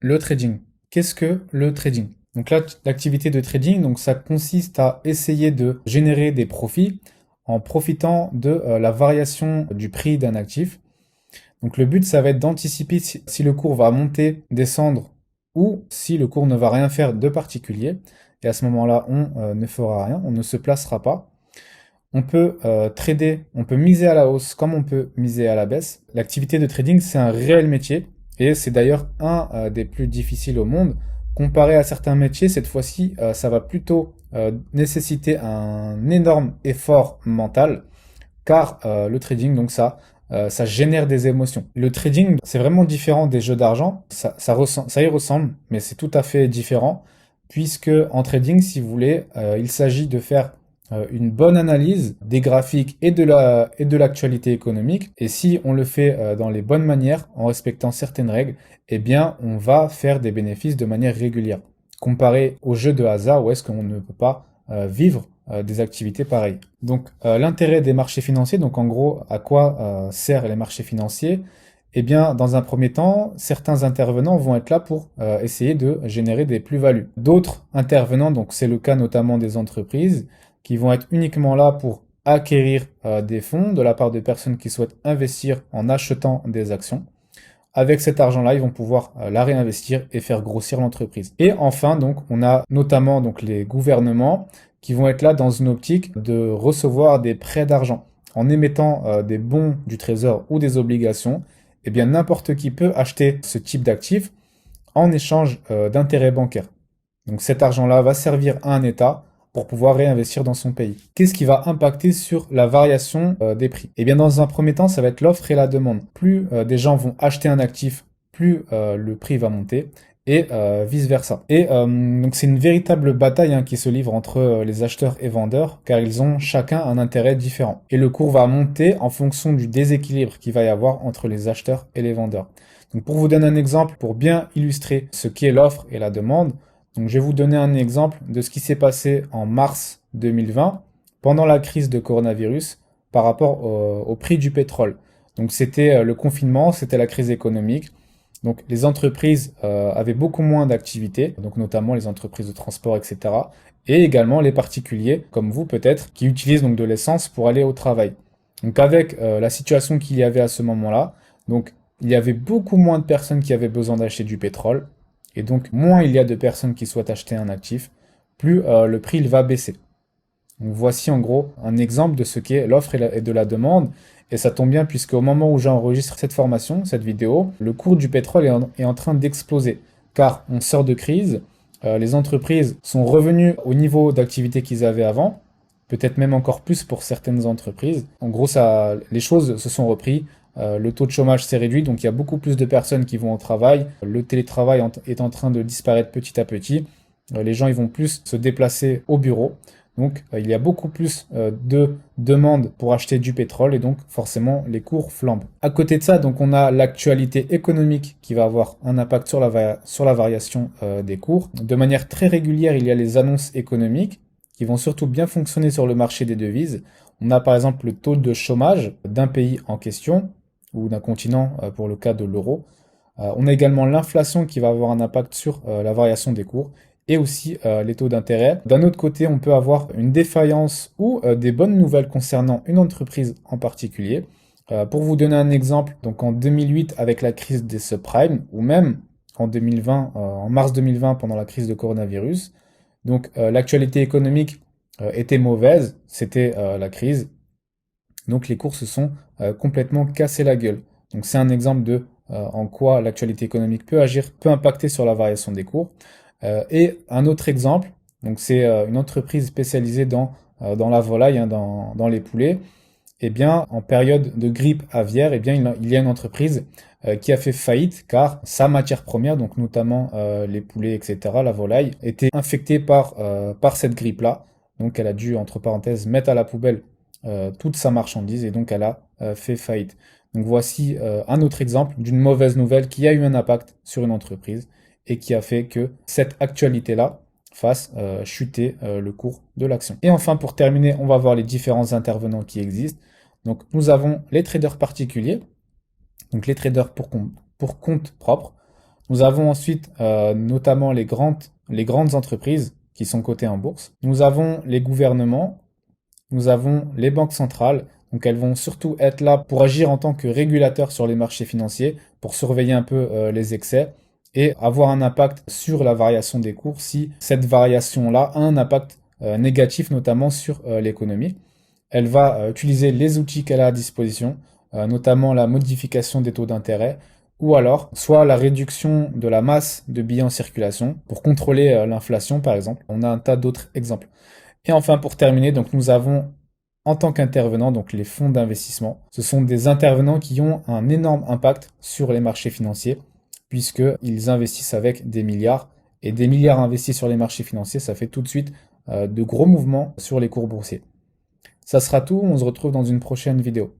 Le trading. Qu'est-ce que le trading? Donc là, l'activité de trading, donc ça consiste à essayer de générer des profits en profitant de la variation du prix d'un actif. Donc le but, ça va être d'anticiper si le cours va monter, descendre ou si le cours ne va rien faire de particulier. Et à ce moment-là, on ne fera rien, on ne se placera pas. On peut trader, on peut miser à la hausse comme on peut miser à la baisse. L'activité de trading, c'est un réel métier et c'est d'ailleurs un des plus difficiles au monde. Comparé à certains métiers, cette fois-ci, ça va plutôt nécessiter un énorme effort mental car le trading, donc ça génère des émotions. Le trading, c'est vraiment différent des jeux d'argent. Ça y ressemble, mais c'est tout à fait différent, puisque en trading, si vous voulez, il s'agit de faire une bonne analyse des graphiques et de l'actualité économique. Et si on le fait dans les bonnes manières, en respectant certaines règles, eh bien, on va faire des bénéfices de manière régulière. Comparé aux jeux de hasard, où est-ce qu'on ne peut pas vivre des activités pareilles. Donc l'intérêt des marchés financiers, donc en gros à quoi servent les marchés financiers? Eh bien dans un premier temps, certains intervenants vont être là pour essayer de générer des plus-values. D'autres intervenants, donc c'est le cas notamment des entreprises, qui vont être uniquement là pour acquérir des fonds de la part de personnes qui souhaitent investir en achetant des actions. Avec cet argent-là, ils vont pouvoir la réinvestir et faire grossir l'entreprise. Et enfin, donc, on a notamment donc les gouvernements qui vont être là dans une optique de recevoir des prêts d'argent. En émettant des bons du trésor ou des obligations, eh bien n'importe qui peut acheter ce type d'actifs en échange d'intérêts bancaires. Donc cet argent-là va servir à un État pour pouvoir réinvestir dans son pays. Qu'est-ce qui va impacter sur la variation des prix? Eh bien dans un premier temps, ça va être l'offre et la demande. Plus des gens vont acheter un actif, plus le prix va monter et vice-versa. Et donc c'est une véritable bataille qui se livre entre les acheteurs et vendeurs car ils ont chacun un intérêt différent. Et le cours va monter en fonction du déséquilibre qu'il va y avoir entre les acheteurs et les vendeurs. Donc pour vous donner un exemple, pour bien illustrer ce qu'est l'offre et la demande, donc je vais vous donner un exemple de ce qui s'est passé en mars 2020 pendant la crise de coronavirus par rapport au prix du pétrole. Donc c'était le confinement, c'était la crise économique. Donc les entreprises avaient beaucoup moins d'activités, donc notamment les entreprises de transport, etc. Et également les particuliers, comme vous peut-être, qui utilisent donc de l'essence pour aller au travail. Donc avec la situation qu'il y avait à ce moment-là, donc il y avait beaucoup moins de personnes qui avaient besoin d'acheter du pétrole, et donc moins il y a de personnes qui souhaitent acheter un actif, plus le prix il va baisser. Donc voici en gros un exemple de ce qu'est l'offre et de la demande. Et ça tombe bien puisque au moment où j'enregistre cette formation, cette vidéo, le cours du pétrole est en train d'exploser. Car on sort de crise, les entreprises sont revenues au niveau d'activité qu'ils avaient avant, peut-être même encore plus pour certaines entreprises. En gros, les choses se sont reprises. Le taux de chômage s'est réduit, donc il y a beaucoup plus de personnes qui vont au travail. Le télétravail est en train de disparaître petit à petit. Les gens ils vont plus se déplacer au bureau. Donc, il y a beaucoup plus de demandes pour acheter du pétrole et donc forcément les cours flambent. À côté de ça, donc on a l'actualité économique qui va avoir un impact sur la variation des cours. De manière très régulière, il y a les annonces économiques qui vont surtout bien fonctionner sur le marché des devises. On a par exemple le taux de chômage d'un pays en question ou d'un continent pour le cas de l'euro. On a également l'inflation qui va avoir un impact sur la variation des cours et aussi les taux d'intérêt. D'un autre côté, on peut avoir une défaillance ou des bonnes nouvelles concernant une entreprise en particulier. Pour vous donner un exemple, donc en 2008 avec la crise des subprimes ou même en 2020, en mars 2020 pendant la crise de coronavirus. Donc l'actualité économique était mauvaise, c'était la crise. Donc les cours se sont complètement cassés la gueule. Donc c'est un exemple de en quoi l'actualité économique peut agir, peut impacter sur la variation des cours. Et un autre exemple, donc c'est une entreprise spécialisée dans la volaille, dans les poulets. Eh bien, en période de grippe aviaire, eh bien, il y a une entreprise qui a fait faillite car sa matière première, donc notamment les poulets, etc., la volaille, était infectée par cette grippe-là. Donc elle a dû, entre parenthèses, mettre à la poubelle toute sa marchandise et donc elle a fait faillite. Donc voici un autre exemple d'une mauvaise nouvelle qui a eu un impact sur une entreprise et qui a fait que cette actualité-là fasse chuter le cours de l'action. Et enfin, pour terminer, on va voir les différents intervenants qui existent. Donc nous avons les traders particuliers, donc les traders pour compte propre. Nous avons ensuite notamment les grandes entreprises qui sont cotées en bourse. Nous avons les gouvernements, nous avons les banques centrales. Donc elles vont surtout être là pour agir en tant que régulateurs sur les marchés financiers, pour surveiller un peu les excès et avoir un impact sur la variation des cours si cette variation-là a un impact négatif notamment sur l'économie. Elle va utiliser les outils qu'elle a à disposition, notamment la modification des taux d'intérêt, ou alors soit la réduction de la masse de billets en circulation pour contrôler l'inflation par exemple. On a un tas d'autres exemples. Et enfin pour terminer, donc nous avons en tant qu'intervenants donc les fonds d'investissement. Ce sont des intervenants qui ont un énorme impact sur les marchés financiers puisqu'ils investissent avec des milliards et des milliards investis sur les marchés financiers, ça fait tout de suite de gros mouvements sur les cours boursiers. Ça sera tout, on se retrouve dans une prochaine vidéo.